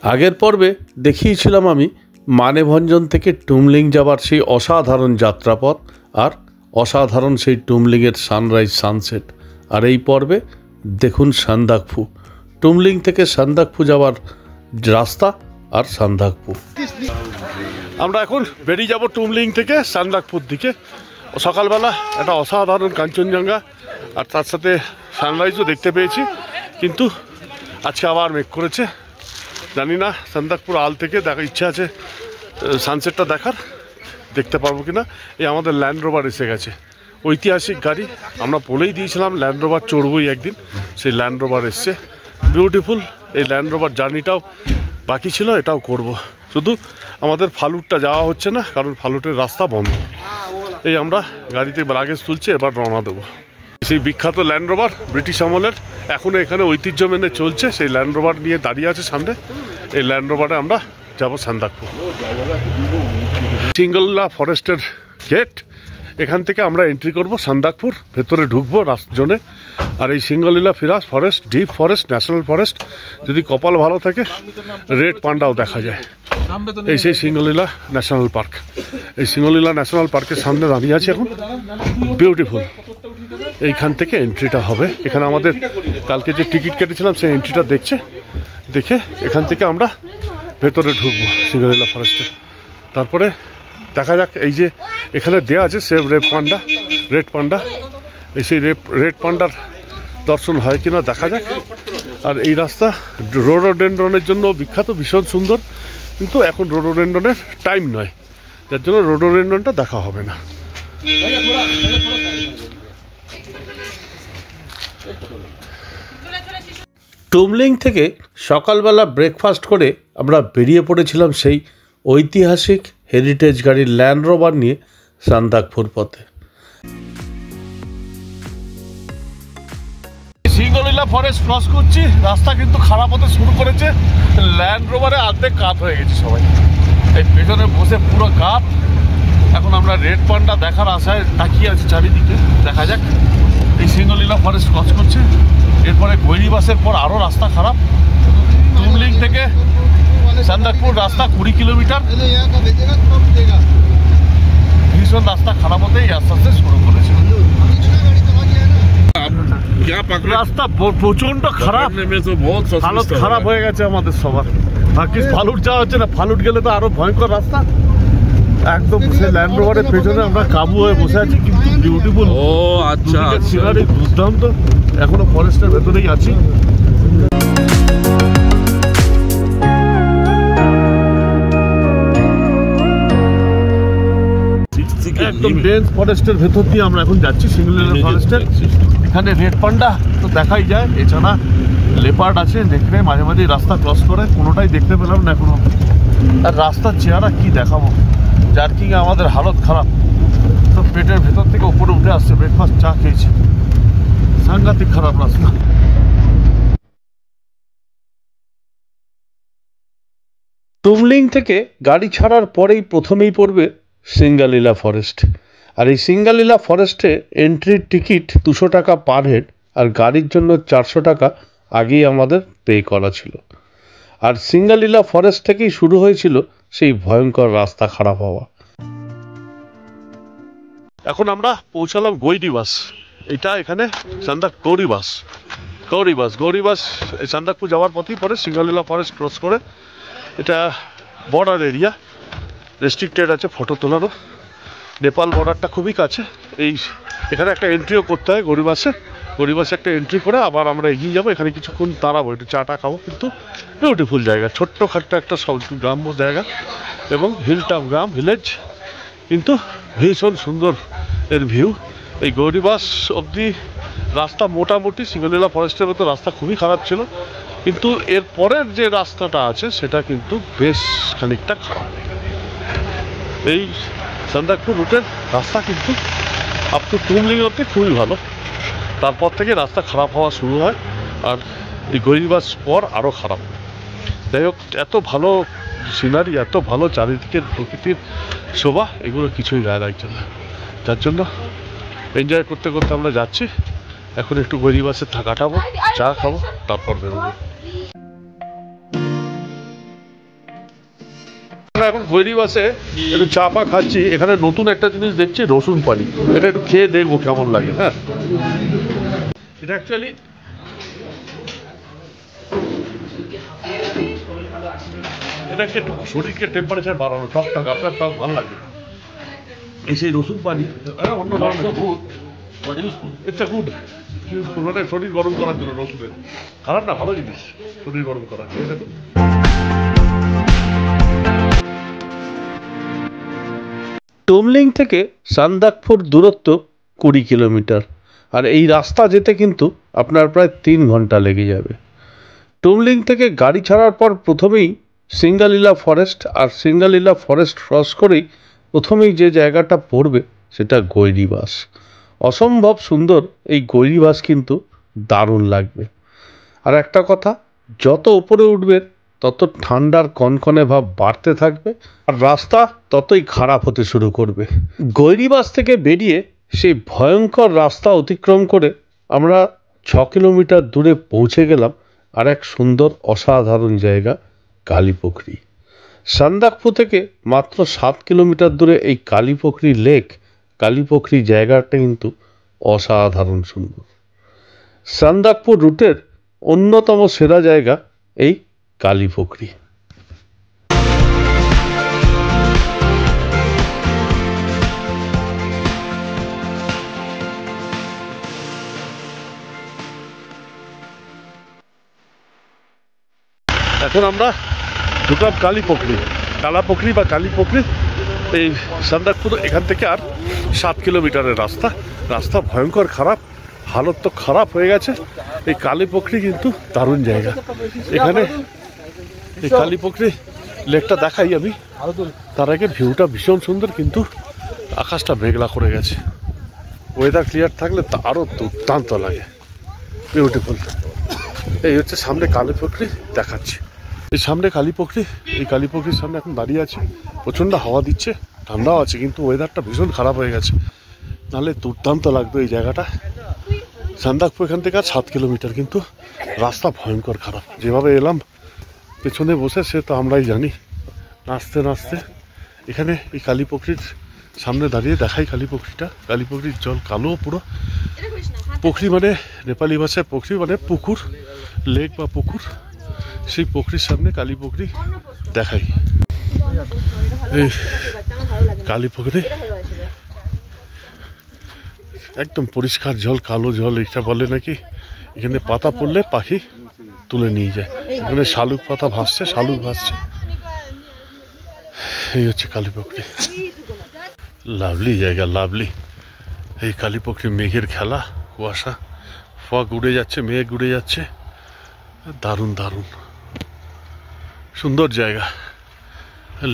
আগের পর্বে দেখিয়েছিলাম আমি মানেভঞ্জন থেকে টুমলিং যাবার সেই অসাধারণ যাত্রাপথ আর অসাধারণ সেই টুমলিংয়ের সানরাইজ সানসেট। আর এই পর্বে দেখুন সান্দাকফু, টুমলিং থেকে সান্দাকফু যাওয়ার রাস্তা আর সান্দাকফু। আমরা এখন বেরিয়ে যাব টুমলিং থেকে সান্দাকফুর দিকে। সকালবেলা একটা অসাধারণ কাঞ্চনজঙ্ঘা আর তার সাথে সানরাইজও দেখতে পেয়েছি, কিন্তু আজকে আবার মেঘ করেছে। জানি না সান্দাকফুর আল থেকে দেখার ইচ্ছা আছে সানসেটটা দেখার, দেখতে পারবো কিনা। এই আমাদের ল্যান্ড রোভার এসে গেছে, ঐতিহাসিক গাড়ি। আমরা বলেই দিয়েছিলাম ল্যান্ড রোভার চড়বই একদিন, সেই ল্যান্ড রোভার এসছে। বিউটিফুল এই ল্যান্ড রোভার জার্নিটাও বাকি ছিল, এটাও করব। শুধু আমাদের ফালুটটা যাওয়া হচ্ছে না, কারণ ফালুটের রাস্তা বন্ধ। এই আমরা গাড়িতে লাগেজ তুলছি, এবার রওনা দেবো। সেই বিখ্যাত ল্যান্ড রোভার ব্রিটিশ আমলের এখনও এখানে ঐতিহ্য মেনে চলছে, সেই ল্যান্ড রোভার নিয়ে দাঁড়িয়ে আছে সামনে। এই ল্যান্ড রোভারে আমরা যাব সান্দাকফু। সিঙ্গলা ফরেস্টের গেট, এখান থেকে আমরা এন্ট্রি করব সান্দাকফুর ভেতরে ঢুকবো জোনে। আর এই সিঙ্গলীলা ফিরাস forest, deep forest, national forest, যদি কপাল ভালো থাকে রেড পান্ডাও দেখা যায়। এই সেই সিঙ্গলীলা ন্যাশনাল পার্ক। এই সিঙ্গলীলা ন্যাশনাল পার্কের সামনে দাঁড়িয়ে আছে এখন। বিউটিফুল, এইখান থেকে এন্ট্রিটা হবে। এখানে আমাদের কালকে যে টিকিট কেটেছিলাম সেই এন্ট্রিটা দেখে এখান থেকে আমরা ভেতরে ঢুকবো সিঙ্গলীলা ফরেস্টে। তারপরে দেখা যাক, এই যে এখানে দেওয়া আছে সেভ রেড পান্ডা, এই সেই রেড পান্ডার দর্শন হয় কিনা দেখা যাক। আর এই রাস্তা রোডোডেনড্রনের জন্য বিখ্যাত, ভীষণ সুন্দর, কিন্তু এখন রোডোডেনড্রনের টাইম নয়, যার জন্য রোডোডেনড্রনটা দেখা হবে না। টুমলিং থেকে সকালবেলা ব্রেকফাস্ট করে আমরা বেরিয়ে পড়েছিলাম সেই ঐতিহাসিক হেরিটেজ গাড়ির ল্যান্ড রোভার নিয়ে সান্দাকফুর পথে। সিঙ্গলীলা ফরেস্ট ক্রস করছি, রাস্তা কিন্তু খারাপ হতে শুরু করেছে। ল্যান্ড রোভারে অর্ধেক কাত হয়ে গেছে সবাই, এই পেছনে বসে পুরো কাত। এখন আমরা রেড পান্ডা দেখার আশায় তাকিয়ে আছি চারিদিকে, দেখা যাক। এই সিঙ্গলীলা ফরেস্ট ক্রস করছে, এরপরে গৈরিবাসের পর আরও রাস্তা খারাপ। টুমলিং থেকে সান্দাকফুর রাস্তা 20 কিলোমিটার, ভীষণ রাস্তা খারাপ হতেই আস্তে আস্তে শুরু করেছে। রাস্তা প্রচন্ড খারাপ, হালত খারাপ হয়ে গেছে আমাদের সবার। বাকি ফালুট যাওয়া হচ্ছে না, ফালুট গেলে তো আরো ভয়ঙ্কর রাস্তা। একদম সেই ল্যান্ড রোভারের পেছনে আমরা কাবু হয়ে বসে আছি, কিন্তু বিউটিফুল। ও আচ্ছা, সিনারি দুর্দান্ত। এখনো ফরেস্টের ভেতরেই আছি। একদম ডেন্স ফরেস্টের ভেতর দিয়ে আমরা এখন যাচ্ছি সিঙ্গলীলা ফরেস্টের। এখানে রেড পান্ডা তো দেখাই যায়, এছাড়া লেপার্ড আছে দেখলে মাঝে মাঝে রাস্তা ক্রস করে, কোনোটাই দেখতে পেলাম না এখনো। আর রাস্তার চেহারা কি দেখাবো, জার্কিং আমাদের হালত খারাপ, তো পেটের ভেতর থেকে উপরে উঠে আসছে। ব্রেকফাস্ট চা খেয়েছি, সাংঘাতিক খারাপ রাস্তা। টুমলিং থেকে গাড়ি ছাড়ার পরেই প্রথমেই পড়বে সিঙ্গলীলা ফরেস্ট। আর এই সিঙ্গলীলা ফরেস্টে এন্ট্রির টিকিট 200 টাকা পার হেড, আর গাড়ির জন্য 400 টাকা আগেই আমাদের পে করা ছিল। আর সিঙ্গলীলা ফরেস্ট থেকেই শুরু হয়েছিল সেই ভয়ঙ্কর রাস্তা খারাপ হওয়া। এখন আমরা পৌঁছালাম গৈরিবাস। এটা এখানে গৌরীবাস এই সান্দাকফু যাওয়ার পথেই পরে সিঙ্গলীলা ফরেস্ট ক্রস করে। এটা বর্ডার এরিয়া, রেস্ট্রিক্টেড আছে ফটো তোলারও। নেপাল বর্ডারটা খুবই কাছে। এই এখানে একটা এন্ট্রিও করতে হয় গৌরীবাসে একটা এন্ট্রি করে আবার আমরা এগিয়ে যাবো। এখানে কিছুক্ষণ দাঁড়াবো, একটু চাটা খাবো। কিন্তু বিউটিফুল জায়গা, ছোট্ট খাট্ট একটা গ্রাম্য জায়গা এবং হিলটপ গ্রাম ভিলেজ, কিন্তু ভীষণ সুন্দর এর ভিউ। এই গৌরীবাস অবধি রাস্তা মোটামুটি, সিঙ্গলীলা ফরেস্টের মতো রাস্তা খুবই খারাপ ছিল, কিন্তু এর পরের যে রাস্তাটা আছে সেটা কিন্তু বেশ খানিকটা খারাপ। এই সান্দাকফু রুটের রাস্তা কিন্তু আপ টু টুমলিং অবধি খুবই ভালো, তারপর থেকে রাস্তা খারাপ হওয়া শুরু হয়। আর এই গৈরিবাস পর আরও খারাপ। যাই হোক, এত ভালো সিনারি, এত ভালো চারিদিকের প্রকৃতির শোভা, এগুলো কিছুই গায়ে লাগছে না। যার জন্য এনজয় করতে করতে আমরা যাচ্ছি। এখন একটু গৈরিবাসে কাটাবো, চা খাবো, তারপর বেরোবো। এখন গৈরি বাসে একটু চা পা খাচ্ছি। এখানে নতুন একটা জিনিস দেখছি, রসুন পানি। এটা একটু খেয়ে দেখবো কেমন লাগে। হ্যাঁ, এটা অ্যাকচুয়ালি এটাকে একটু শরীরকে টেম্পারেচার বাড়ানো, টক টক আপনার টক ভালো লাগবে। এই সেই রসুন পানি অন্য ধরনের গুড, ইটস গুড, মানে শরীর গরম করার জন্য রসুনের। খারাপ না, ভালো জিনিস শরীর গরম করার। টুমলিং থেকে সান্দাকফুর দূরত্ব 20 কিলোমিটার, আর এই রাস্তা যেতে কিন্তু আপনার প্রায় 3 ঘন্টা লেগে যাবে। টুমলিং থেকে গাড়ি ছাড়ার পর প্রথমেই সিঙ্গালীলা ফরেস্ট, আর সিঙ্গালীলা ফরেস্ট ক্রস করেই প্রথমেই যে জায়গাটা পড়বে সেটা গৈরিবাস। অসম্ভব সুন্দর এই গৈরিবাস, কিন্তু দারুণ লাগবে। আর একটা কথা, যত উপরে উঠবেন তত ঠান্ডার কনকনে ভাব বাড়তে থাকবে, আর রাস্তা ততই খারাপ হতে শুরু করবে। গৈরিবাস থেকে বেরিয়ে সেই ভয়ঙ্কর রাস্তা অতিক্রম করে আমরা 6 কিলোমিটার দূরে পৌঁছে গেলাম আর এক সুন্দর অসাধারণ জায়গা, কালীপুখরি। সান্দাকফু থেকে মাত্র 7 কিলোমিটার দূরে এই কালীপুখরি লেক, কালীপুখরি জায়গাটা কিন্তু অসাধারণ সুন্দর। সান্দাকফু রুটের অন্যতম সেরা জায়গা এই কালীপুখরি। এখন আমরা ঢুকলাম কালীপুখরি, কালাপুখরি বা কালীপুখরি। এই সান্দাকফু এখান থেকে আর 7 কিলোমিটারের রাস্তা। রাস্তা ভয়ঙ্কর খারাপ, হালত তো খারাপ হয়ে গেছে। এই কালীপুখরি কিন্তু দারুণ জায়গা। এখানে এই কালীপুখরি লেকটা দেখাই আমি, তার আগে ভিউটা ভীষণ সুন্দর, কিন্তু আকাশটা মেঘলা করে গেছে। ওয়েদার ক্লিয়ার থাকলে তা আরও দুর্দান্ত লাগে, বিউটিফুল। এই হচ্ছে সামনে কালীপুখরি দেখাচ্ছি। এই সামনে কালীপুখরি, এই কালীপুখরির সামনে এখন দাঁড়িয়ে আছে। প্রচণ্ড হাওয়া দিচ্ছে, ঠান্ডাও আছে, কিন্তু ওয়েদারটা ভীষণ খারাপ হয়ে গেছে, নাহলে দুর্দান্ত লাগতো এই জায়গাটা। সান্দাকফু এখান থেকে আর 7 কিলোমিটার, কিন্তু রাস্তা ভয়ঙ্কর খারাপ। যেভাবে এলাম পেছনে বসে সে তো আমরাই জানি। নাচতে নাচতে এখানে এই কালীপুখরির সামনে দাঁড়িয়ে দেখাই কালীপুখরিটা। কালীপুখরির জল কালো পুরো। পুখরি মানে নেপালি ভাষায় পুখরি মানে পুকুর, লেক বা পুকুর। সেই পুকুরির সামনে কালীপুখরি দেখাই। এই কালীপুখরি একদম পরিষ্কার জল, কালো জল। এটা বলে নাকি এখানে পাতা পড়লে পাখি তুলে নিয়ে যায়। এখানে শালুক পাতা ভাসছে, শালুক ভাসছে। এই হচ্ছে কালীপুখরি, লাভলি জায়গা, লাভলি। এই কালীপুখরি মেঘের খেলা, কুয়াশা, ফগ উড়ে যাচ্ছে, মেঘ উড়ে যাচ্ছে, দারুণ দারুণ সুন্দর জায়গা।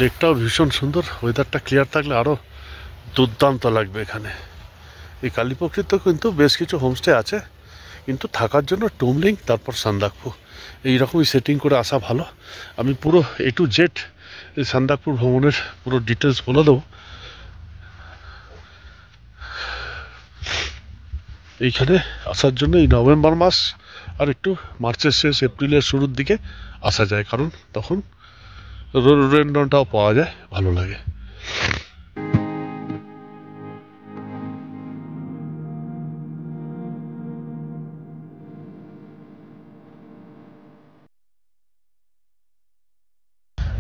লেকটাও ভীষণ সুন্দর, ওয়েদারটা ক্লিয়ার থাকলে আরও দুর্দান্ত লাগবে এখানে। এই কালীপুখরিতে কিন্তু বেশ কিছু হোমস্টে আছে, কিন্তু থাকার জন্য টুমলিং তারপর সান্দাকফু এইরকমই সেটিং করে আসা ভালো। আমি পুরো A to Z এই সান্দাকফু ভ্রমণের পুরো ডিটেলস বলে দেবো। এইখানে আসার জন্য এই নভেম্বর মাস আর একটু মার্চের শেষ, এপ্রিলের শুরুর দিকে আসা যায়, কারণ তখন রোডোডেনড্রনটাও পাওয়া যায়, ভালো লাগে।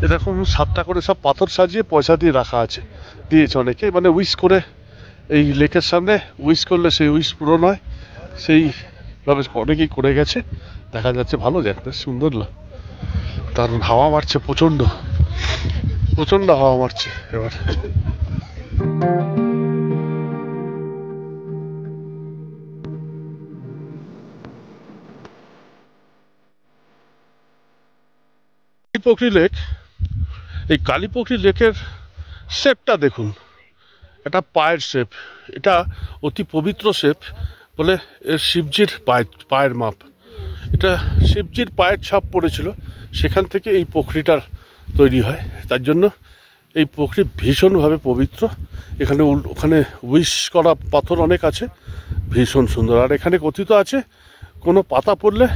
এরকম 7টা করে সব পাথর সাজিয়ে পয়সা দিয়ে রাখা আছে, দিয়েছে অনেকে, মানে উইশ করে। এই লেকের সামনে উইশ করলে সেই উইশ পূরণ হয়, সেইভাবে অনেকেই করে গেছে। দেখা যাচ্ছে ভালো দেখতে, সুন্দর। দারুণ হাওয়া মারছে, প্রচণ্ড প্রচণ্ড হাওয়া মারছে এবার। কালীপুখরি লেক, এই কালীপুখরি লেকের শেপটা দেখুন, এটা পায়ের শেপ। এটা অতি পবিত্র শেপ বলে এর শিবজির পায়ের মাপ। এটা শিবজির পায়ের ছাপ পড়েছিল, সেখান থেকে এই পুখরিটার তৈরি হয়। তার জন্য এই পুখরি ভীষণভাবে পবিত্র। এখানে ওখানে উইশ করা পাথর অনেক আছে, ভীষণ সুন্দর। আর এখানে কথিত আছে কোনো পাতা পড়লে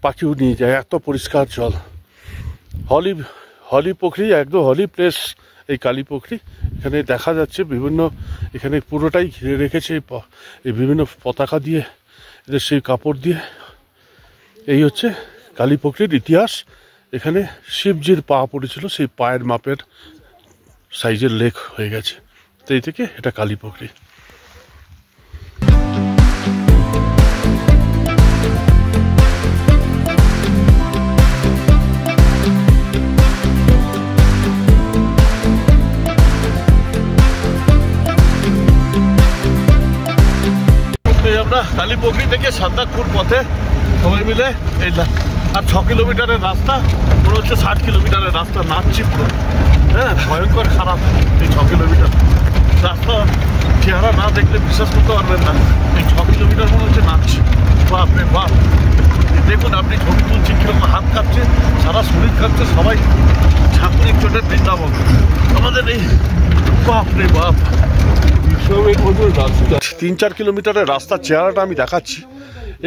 পাখিও নিয়ে যায়, এত পরিষ্কার জল। হলি পুকুরি, একদম হলি প্লেস এই কালী পুকুরি। এখানে দেখা যাচ্ছে বিভিন্ন, এখানে পুরোটাই ঘিরে রেখেছে এই বিভিন্ন পতাকা দিয়ে, এদের সেই কাপড় দিয়ে। এই হচ্ছে কালী পুকুরির ইতিহাস। এখানে শিবজির পা পড়েছিল, সেই পায়ের মাপের সাইজের লেক হয়ে গেছে, তো এই থেকে এটা কালী পুকুরি। আমরা কালী পুকুরি থেকে সান্দাকপুর পথে সবাই মিলে এই আর 6 কিলোমিটারের রাস্তা, পুরো হচ্ছে 60 কিলোমিটারের রাস্তা, নাচছি পুরো। হ্যাঁ, ভয়ঙ্কর খারাপ এই 6 কিলোমিটার রাস্তা। চেহারা না দেখলে বিশ্বাস করতে পারবেন না, এই 6 কিলোমিটার মনে হচ্ছে নাচছি। বাপ রে বাপ, দেখুন আপনি ছবি তুলছি কিরকম হাত কাঁপছে, সারা শরীর কাঁপছে, সবাই ঝাঁকুনির চোটের বৃন্দাবন আমাদের এই। বাপ রে বাপ, 3-4 কিলোমিটারের রাস্তার চেহারাটা আমি দেখাচ্ছি।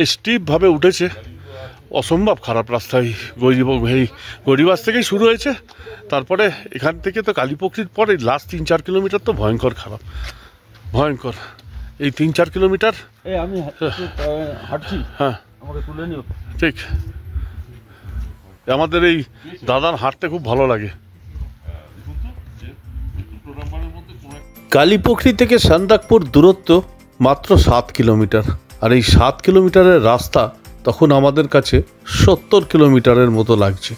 এই স্টিপভাবে উঠেছে, অসম্ভব খারাপ রাস্তায়। গরিবাস থেকেই শুরু হয়েছে, তারপরে এখান থেকে তো কালী পুকুরির পরে লাস্ট 3-4 কিলোমিটার তো ভয়ঙ্কর খারাপ, ভয়ঙ্কর। এই 3-4 কিলোমিটার আমি হাঁটছি, হ্যাঁ আমাকে তুলে নিও। ঠিক, আমাদের এই দাদার হাঁটতে খুব ভালো লাগে। কালীপুকুরি থেকে সান্দাকপুর দূরত্ব মাত্র 7 কিলোমিটার, আর এই 7 কিলোমিটারের রাস্তা তখন আমাদের কাছে 70 কিলোমিটারের মতো লাগছে।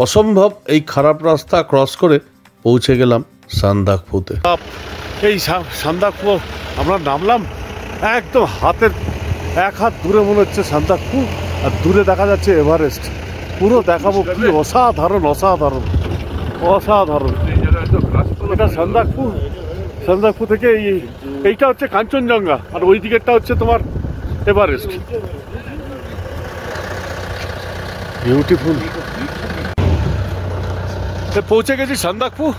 অসম্ভব এই খারাপ রাস্তা ক্রস করে পৌঁছে গেলাম সান্দাকপুরে। এই সান্দাকপুর আমরা নামলাম, একদম হাতের 1 হাত দূরে মনে হচ্ছে সান্দাকপুর, আর দূরে দেখা যাচ্ছে এভারেস্ট। পুরো দেখাবো, কি অসাধারণ অসাধারণ অসাধারণ। এটা সান্দাকপুর, সান্দাকপুর থেকে এইটা হচ্ছে কাঞ্চনজঙ্ঘা, আর ওই দিকেরটা হচ্ছে তোমার এভারেস্ট। বিউটিফুল। পৌঁছে গেছি সান্দাকপুর,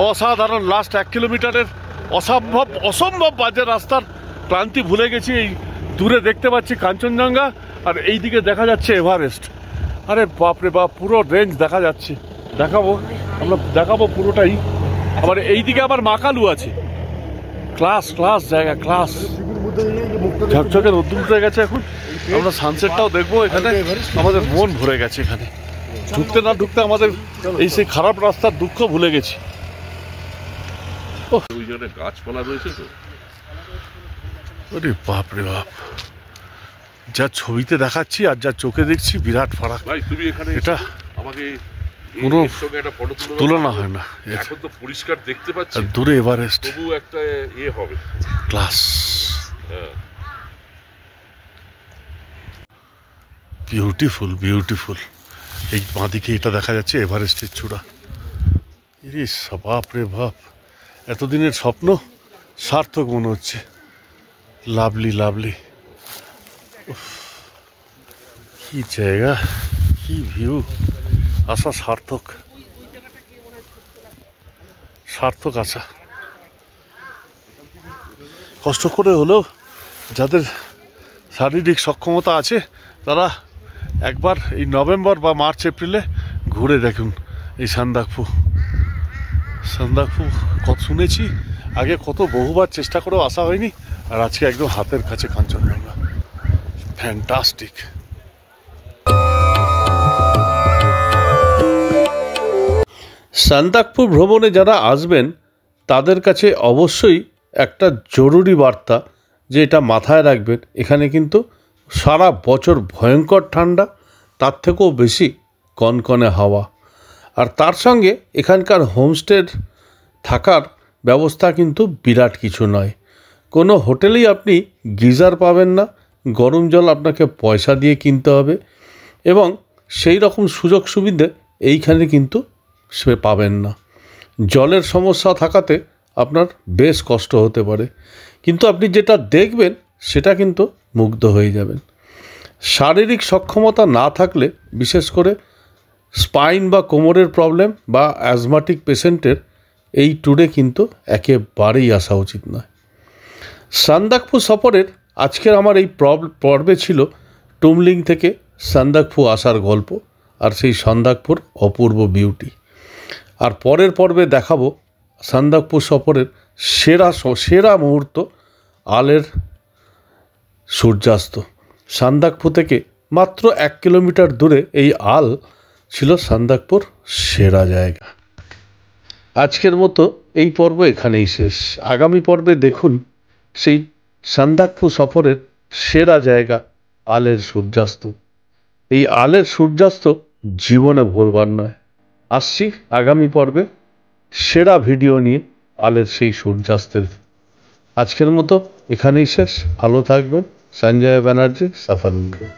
অসাধারণ। লাস্ট 1 কিলোমিটারের অসম্ভব বাজে রাস্তার ক্লান্তি ভুলে গেছি। এই দূরে দেখতে পাচ্ছি কাঞ্চনজঙ্ঘা, আর এই দিকে দেখা যাচ্ছে এভারেস্ট। আরে বাপরে বাপ, পুরো রেঞ্জ দেখা যাচ্ছে। আমরা দেখাবো পুরোটাই। আবার এইদিকে আবার মাকালু আছে, ক্লাস জায়গা, ক্লাস। ঝকঝকে রোদ্দুর উঠে গেছে এখন, আমরা সানসেটটাও দেখবো এখানে। আমাদের মন ভরে গেছে এখানে, ঢুকতে না ঢুকতে আমাদের এই সেই খারাপ রাস্তার দুঃখ ভুলে গেছি। ওই জায়গায় গাছপালা রয়েছে তো। আরে বাপ রে বাপ, যা ছবিতে দেখাচ্ছি আর যা চোখে দেখছি বিরাট ফারাক। ভাই তুমি এখানে এটা আমাকে কোনো একটা ফটো তুলনা হয় না। এখন তো পরিষ্কার দেখতে পাচ্ছি, দূরে এভারেস্ট, তবু একটা হবে ক্লাস। Beautiful beautiful. এই বাঁদিকে এটা দেখা যাচ্ছে এভারেস্টের চূড়া। ইরে বাপ রে বাপ, এতদিনের স্বপ্ন সার্থক মনে হচ্ছে। লাভলি লাভলি, কি জায়গা, কি ভিউ, আসা সার্থক, সার্থক আসা। কষ্ট করে হলেও যাদের শারীরিক সক্ষমতা আছে তারা একবার এই নভেম্বর বা মার্চ এপ্রিলে ঘুরে দেখুন এই সান্দাকপুর। কত শুনেছি আগে, কত বহুবার চেষ্টা করেও আসা হয়নি, আর আজকে একদম হাতের কাছে কাঞ্চনজঙ্ঘা। ফ্যান্টাস্টিক। সান্দাকপুর ভ্রমণে যারা আসবেন তাদের কাছে অবশ্যই একটা জরুরি বার্তা, যে এটা মাথায় রাখবেন, এখানে কিন্তু সারা বছর ভয়ঙ্কর ঠান্ডা, তার থেকেও বেশি কনকনে হাওয়া। আর তার সঙ্গে এখানকার হোমস্টের থাকার ব্যবস্থা কিন্তু বিরাট কিছু নয়। কোনো হোটেলেই আপনি গিজার পাবেন না, গরম জল আপনাকে পয়সা দিয়ে কিনতে হবে, এবং সেই রকম সুযোগ সুবিধে এইখানে কিন্তু সে পাবেন না। জলের সমস্যা থাকাতে আপনার বেশ কষ্ট হতে পারে, কিন্তু আপনি যেটা দেখবেন সেটা কিন্তু মুগ্ধ হয়ে যাবেন। শারীরিক সক্ষমতা না থাকলে, বিশেষ করে স্পাইন বা কোমরের প্রবলেম বা অ্যাজমাটিক পেশেন্টের এই ট্যুরে কিন্তু একেবারেই আসা উচিত নয়। সান্দাকফু সফরের আজকের আমার এই পর্বে ছিল টুমলিং থেকে সান্দাকফু আসার গল্প আর সেই সান্দাকফুর অপূর্ব বিউটি। আর পরের পর্বে দেখাবো সান্দাকফু সফরের সেরা মুহূর্ত, আলের সূর্যাস্ত। সান্দাকফু থেকে মাত্র 1 কিলোমিটার দূরে এই আল ছিল সান্দাকফুর সেরা জায়গা। আজকের মতো এই পর্ব এখানেই শেষ। আগামী পর্বে দেখুন সেই সান্দাকফু সফরের সেরা জায়গা আলের সূর্যাস্ত। এই আলের সূর্যাস্ত জীবনে ভুলবার নয়। আসছি আগামী পর্বে সেরা ভিডিও নিয়ে আলের সেই সূর্যাস্তের। আজকের মতো এখানেই শেষ। ভালো থাকবেন। সঞ্জয় ব্যানার্জি, সাফারুল্লাহ।